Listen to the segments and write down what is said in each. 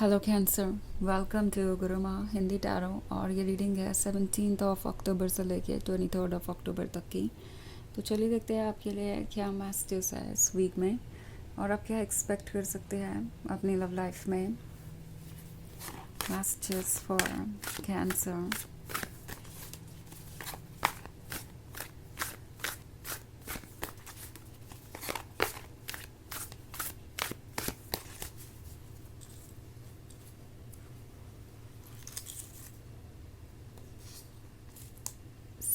Hello Cancer, welcome to Guruma Hindi tarot. और ये reading है 17 अक्टूबर से लेके 23 अक्टूबर तक की। तो चलिए देखते हैं आपके लिए क्या मैसेजेस है इस वीक में और आप क्या एक्सपेक्ट कर सकते हैं अपनी लव लाइफ में। Messages for cancer.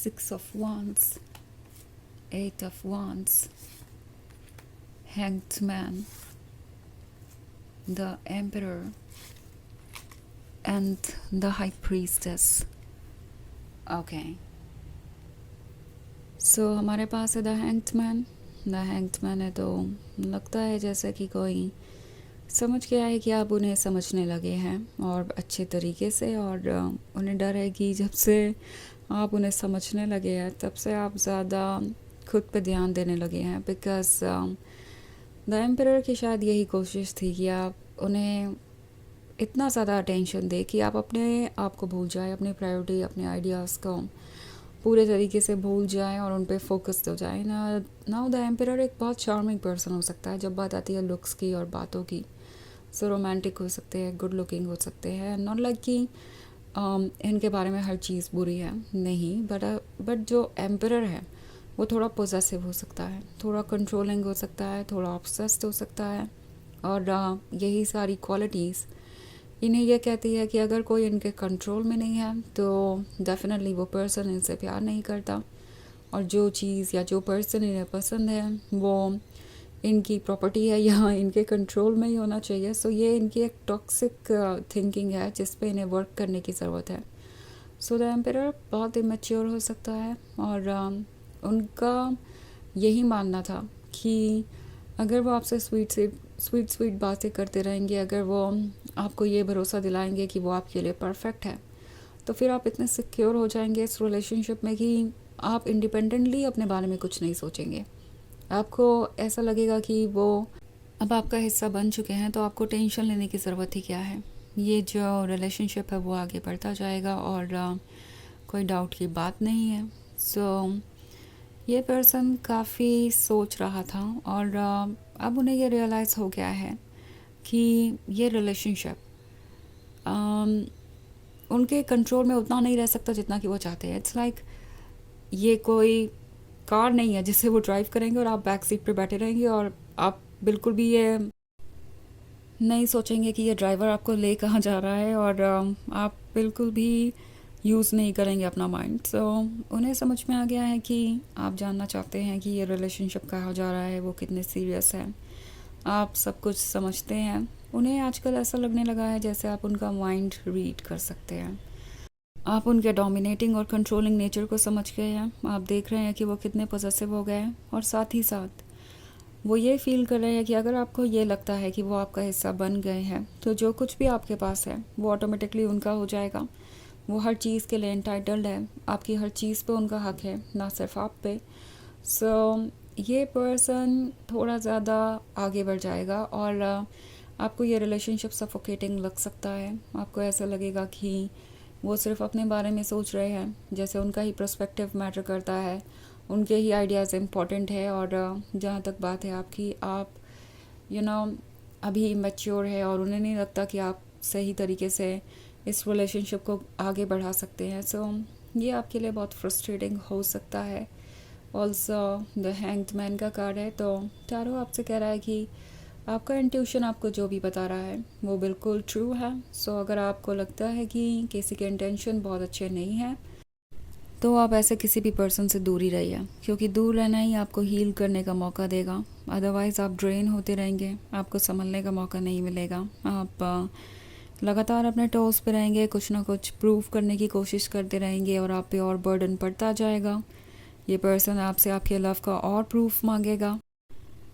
6 of Wands, 8 of Wands, Hanged Man, the Emperor and the High Priestess. Okay, so हमारे पास है the hanged man. The hanged man है तो लगता है जैसे कि कोई समझ गया है कि आप उन्हें समझने लगे हैं और अच्छे तरीके से, और उन्हें डर है कि जब से आप उन्हें समझने लगे हैं तब से आप ज़्यादा खुद पे ध्यान देने लगे हैं। बिकॉज द एम्परर की शायद यही कोशिश थी कि आप उन्हें इतना ज़्यादा अटेंशन दे कि आप अपने आप को भूल जाए, अपनी प्रायोरिटी, अपने आइडियाज़ को पूरे तरीके से भूल जाएं और उन पे फोकस्ड हो जाए ना। नाउ द एम्परर एक बहुत चार्मिंग पर्सन हो सकता है जब बात आती है लुक्स की और बातों की। सो रोमांटिक हो सकते हैं, गुड लुकिंग हो सकते हैं, नॉट लाइक कि इनके बारे में हर चीज़ बुरी है, नहीं। बट जो एम्परर है वो थोड़ा पोजेसिव हो सकता है, थोड़ा कंट्रोलिंग हो सकता है, थोड़ा ऑब्सेस्ड हो सकता है। और यही सारी क्वालिटीज़ इन्हें यह कहती है कि अगर कोई इनके कंट्रोल में नहीं है तो डेफिनेटली वो पर्सन इनसे प्यार नहीं करता, और जो चीज़ या जो पर्सन इन्हें पसंद है वो इनकी प्रॉपर्टी है या इनके कंट्रोल में ही होना चाहिए। सो ये इनकी एक टॉक्सिक थिंकिंग है जिस पे इन्हें वर्क करने की ज़रूरत है। सो द एम्परर बहुत इमेच्योर हो सकता है और उनका यही मानना था कि अगर वो आपसे स्वीट बातें करते रहेंगे, अगर वो आपको ये भरोसा दिलाएंगे कि वो आपके लिए परफेक्ट है, तो फिर आप इतने सिक्योर हो जाएंगे इस रिलेशनशिप में कि आप इंडिपेंडेंटली अपने बारे में कुछ नहीं सोचेंगे। आपको ऐसा लगेगा कि वो अब आपका हिस्सा बन चुके हैं, तो आपको टेंशन लेने की ज़रूरत ही क्या है। ये जो रिलेशनशिप है वो आगे बढ़ता जाएगा और कोई डाउट की बात नहीं है। सो ये पर्सन काफ़ी सोच रहा था और अब उन्हें ये रियलाइज़ हो गया है कि ये रिलेशनशिप उनके कंट्रोल में उतना नहीं रह सकता जितना कि वो चाहते हैं। इट्स लाइक ये कोई कार नहीं है जिसे वो ड्राइव करेंगे और आप बैक सीट पे बैठे रहेंगे और आप बिल्कुल भी ये नहीं सोचेंगे कि ये ड्राइवर आपको ले कहाँ जा रहा है, और आप बिल्कुल भी यूज़ नहीं करेंगे अपना माइंड। सो उन्हें समझ में आ गया है कि आप जानना चाहते हैं कि ये रिलेशनशिप कहाँ जा रहा है, वो कितने सीरियस है, आप सब कुछ समझते हैं। उन्हें आजकल ऐसा लगने लगा है जैसे आप उनका माइंड रीड कर सकते हैं। आप उनके डोमिनेटिंग और कंट्रोलिंग नेचर को समझ गए हैं। आप देख रहे हैं कि वो कितने पॉसेसिव हो गए हैं, और साथ ही साथ वो ये फील कर रहे हैं कि अगर आपको ये लगता है कि वो आपका हिस्सा बन गए हैं तो जो कुछ भी आपके पास है वो ऑटोमेटिकली उनका हो जाएगा। वो हर चीज़ के लिए एंटाइटल्ड है, आपकी हर चीज़ पे उनका हक है, ना सिर्फ आप पे। सो ये पर्सन थोड़ा ज़्यादा आगे बढ़ जाएगा और आपको ये रिलेशनशिप सफोकेटिंग लग सकता है। आपको ऐसा लगेगा कि वो सिर्फ अपने बारे में सोच रहे हैं, जैसे उनका ही पर्सपेक्टिव मैटर करता है, उनके ही आइडियाज़ इम्पॉर्टेंट है। और जहाँ तक बात है आपकी, आप यू नो अभी मैच्योर है और उन्हें नहीं लगता कि आप सही तरीके से इस रिलेशनशिप को आगे बढ़ा सकते हैं। सो ये आपके लिए बहुत फ्रस्ट्रेटिंग हो सकता है। ऑल्सो द हैंग्ड मैन का कार्ड है, तो टैरो आपसे कह रहा है कि आपका इंट्यूशन आपको जो भी बता रहा है वो बिल्कुल ट्रू है। सो अगर आपको लगता है कि किसी के इंटेंशन बहुत अच्छे नहीं हैं तो आप ऐसे किसी भी पर्सन से दूर ही रहिए, क्योंकि दूर रहना ही आपको हील करने का मौका देगा। अदरवाइज़ आप ड्रेन होते रहेंगे, आपको संभलने का मौका नहीं मिलेगा। आप लगातार अपने टोस पे रहेंगे, कुछ ना कुछ प्रूव करने की कोशिश करते रहेंगे और आप पे और बर्डन पड़ता जाएगा। ये पर्सन आपसे आपके लव का और प्रूफ मांगेगा,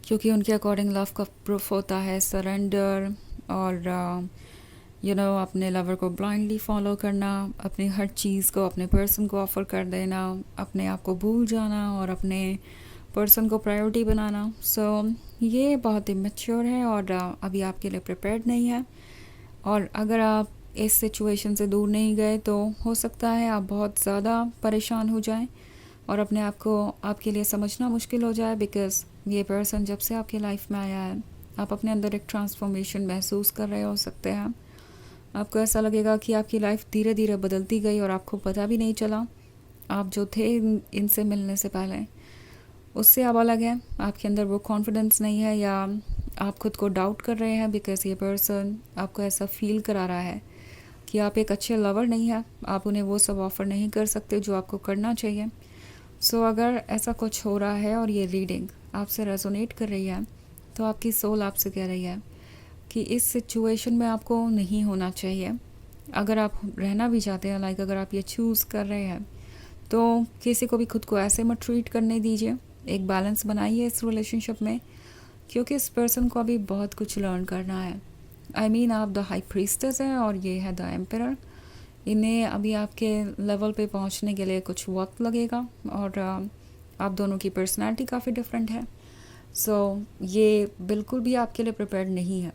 क्योंकि उनके अकॉर्डिंग लव का प्रूफ होता है सरेंडर और अपने लवर को ब्लाइंडली फॉलो करना, अपनी हर चीज़ को अपने पर्सन को ऑफ़र कर देना, अपने आप को भूल जाना और अपने पर्सन को प्रायोरिटी बनाना। सो ये बहुत ही मैच्योर है और अभी आपके लिए प्रिपेयर्ड नहीं है। और अगर आप इस सिचुएशन से दूर नहीं गए तो हो सकता है आप बहुत ज़्यादा परेशान हो जाएं और अपने आप को आपके लिए समझना मुश्किल हो जाए, बिकॉज़ ये पर्सन जब से आपकी लाइफ में आया है आप अपने अंदर एक ट्रांसफॉर्मेशन महसूस कर रहे हो सकते हैं। आपको ऐसा लगेगा कि आपकी लाइफ धीरे धीरे बदलती गई और आपको पता भी नहीं चला। आप जो थे इनसे मिलने से पहले उससे अब अलग है, आपके अंदर वो कॉन्फिडेंस नहीं है या आप खुद को डाउट कर रहे हैं, बिकॉज़ ये पर्सन आपको ऐसा फील करा रहा है कि आप एक अच्छे लवर नहीं हैं, आप उन्हें वो सब ऑफ़र नहीं कर सकते जो आपको करना चाहिए। सो अगर ऐसा कुछ हो रहा है और ये रीडिंग आपसे रेजोनेट कर रही है तो आपकी सोल आपसे कह रही है कि इस सिचुएशन में आपको नहीं होना चाहिए। अगर आप रहना भी चाहते हैं, लाइक अगर आप ये चूज़ कर रहे हैं तो किसी को भी खुद को ऐसे मत ट्रीट करने दीजिए। एक बैलेंस बनाइए इस रिलेशनशिप में, क्योंकि इस पर्सन को अभी बहुत कुछ लर्न करना है। आई मीन आप द हाई प्रीस्टेस हैं और ये है द एम्परर। इन्हें अभी आपके लेवल पे पहुंचने के लिए कुछ वक्त लगेगा और आप दोनों की पर्सनालिटी काफ़ी डिफरेंट है। सो ये बिल्कुल भी आपके लिए प्रिपेयर्ड नहीं है।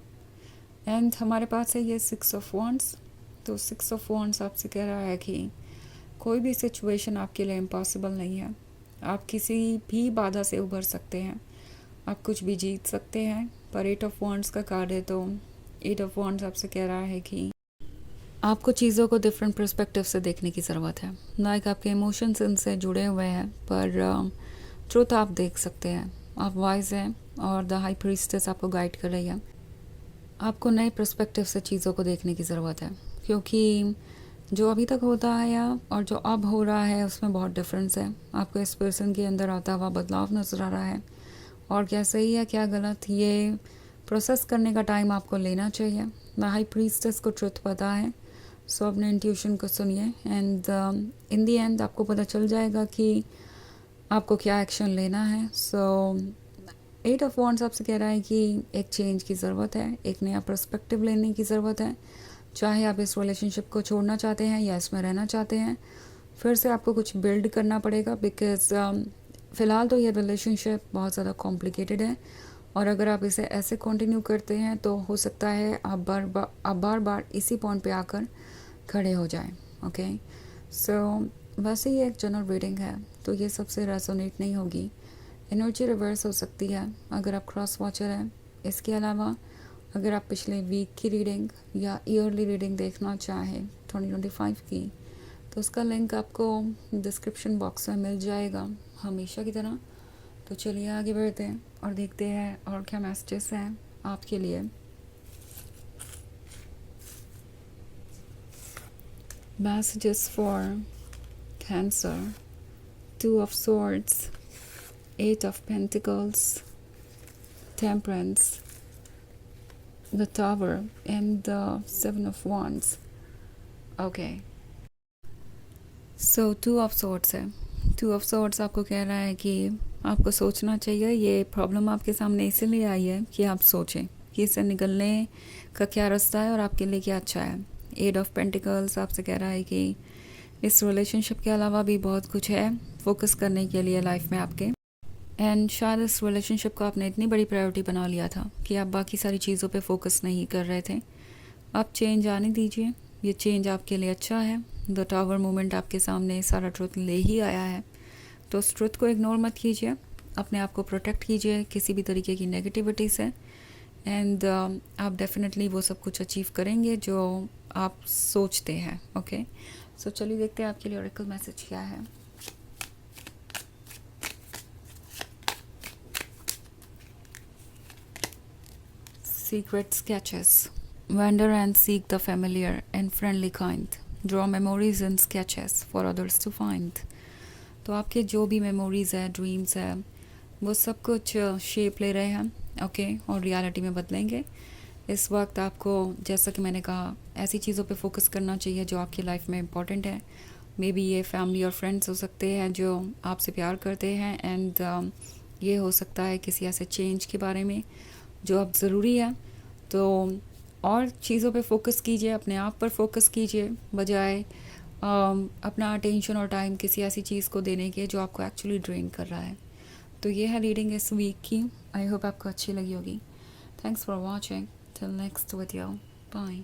एंड हमारे पास है ये 6 ऑफ वॉन्ड्स। तो 6 ऑफ वॉन्ड्स आपसे कह रहा है कि कोई भी सिचुएशन आपके लिए इम्पॉसिबल नहीं है। आप किसी भी बाधा से उभर सकते हैं, आप कुछ भी जीत सकते हैं। पर 8 ऑफ वॉन्ड्स का कार्ड है, तो 8 ऑफ वॉन्ड्स आपसे कह रहा है कि आपको चीज़ों को डिफरेंट पर्सपेक्टिव से देखने की ज़रूरत है। लाइक आपके इमोशंस इनसे जुड़े हुए हैं, पर ट्रुथ आप देख सकते हैं। आप वाइज हैं और द हाई प्रीस्टेस आपको गाइड कर रही है। आपको नए पर्सपेक्टिव से चीज़ों को देखने की ज़रूरत है, क्योंकि जो अभी तक होता आया और जो अब हो रहा है उसमें बहुत डिफरेंस है। आपको इस पर्सन के अंदर आता हुआ बदलाव नज़र आ रहा है, और क्या सही है क्या गलत ये प्रोसेस करने का टाइम आपको लेना चाहिए। द हाई प्रीस्टेस को ट्रुथ पता है, सो अपने इंट्यूशन को सुनिए एंड इन दी एंड आपको पता चल जाएगा कि आपको क्या एक्शन लेना है। सो 8 ऑफ वॉन्ड्स आपसे कह रहा है कि एक चेंज की ज़रूरत है, एक नया पर्सपेक्टिव लेने की ज़रूरत है। चाहे आप इस रिलेशनशिप को छोड़ना चाहते हैं या इसमें रहना चाहते हैं, फिर से आपको कुछ बिल्ड करना पड़ेगा, बिकॉज़ फ़िलहाल तो ये रिलेशनशिप बहुत ज़्यादा कॉम्प्लिकेटेड है और अगर आप इसे ऐसे कंटिन्यू करते हैं तो हो सकता है आप बार बार इसी पॉइंट पे आकर खड़े हो जाएं। ओके, सो वैसे ही एक जनरल रीडिंग है तो ये सबसे रेजोनेट नहीं होगी। एनर्जी रिवर्स हो सकती है अगर आप क्रॉस वॉचर हैं। इसके अलावा अगर आप पिछले वीक की रीडिंग या ईयरली रीडिंग देखना चाहें 2025 की, तो उसका लिंक आपको डिस्क्रिप्शन बॉक्स में मिल जाएगा हमेशा की तरह। तो चलिए आगे बढ़ते हैं और देखते हैं और क्या मैसेजेस हैं आपके लिए। Messages for cancer, 2 of swords, 8 of pentacles, temperance, the tower and the 7 of wands. Okay, so 2 of swords है। 2 of swords आपको कह रहा है कि आपको सोचना चाहिए। ये प्रॉब्लम आपके सामने इसीलिए आई है कि आप सोचें कि इससे निकलने का क्या रास्ता है और आपके लिए क्या अच्छा है। 8 ऑफ पेंटिकल्स आपसे कह रहा है कि इस रिलेशनशिप के अलावा भी बहुत कुछ है फोकस करने के लिए लाइफ में आपके। एंड शायद इस रिलेशनशिप को आपने इतनी बड़ी प्रायोरिटी बना लिया था कि आप बाकी सारी चीज़ों पे फोकस नहीं कर रहे थे। आप चेंज आने दीजिए, ये चेंज आपके लिए अच्छा है। द टावर मोमेंट आपके सामने सारा ट्रुथ ले ही आया है, तो उस ट्रुथ को इग्नोर मत कीजिए। अपने आप को प्रोटेक्ट कीजिए किसी भी तरीके की नेगेटिविटी से एंड आप डेफिनेटली वो सब कुछ अचीव करेंगे जो आप सोचते हैं। ओके, सो चलिए देखते हैं आपके लिए ऑरेकल मैसेज क्या है। Secret sketches. Wander and seek the familiar and friendly kind. Draw memories and sketches for others to find. तो आपके जो भी मेमोरीज है, ड्रीम्स है, वो सब कुछ शेप ले रहे हैं। ओके, और रियलिटी में बदलेंगे। इस वक्त आपको, जैसा कि मैंने कहा, ऐसी चीज़ों पे फोकस करना चाहिए जो आपकी लाइफ में इम्पॉर्टेंट है। मे बी ये फैमिली और फ्रेंड्स हो सकते हैं जो आपसे प्यार करते हैं एंड ये हो सकता है किसी ऐसे चेंज के बारे में जो अब ज़रूरी है। तो और चीज़ों पे फोकस कीजिए, अपने आप पर फोकस कीजिए, बजाय अपना अटेंशन और टाइम किसी ऐसी चीज़ को देने के जो आपको एक्चुअली ड्रेन कर रहा है। तो ये है रीडिंग इस वीक की। आई होप आपको अच्छी लगी होगी। Thanks for watching. Till next video, bye.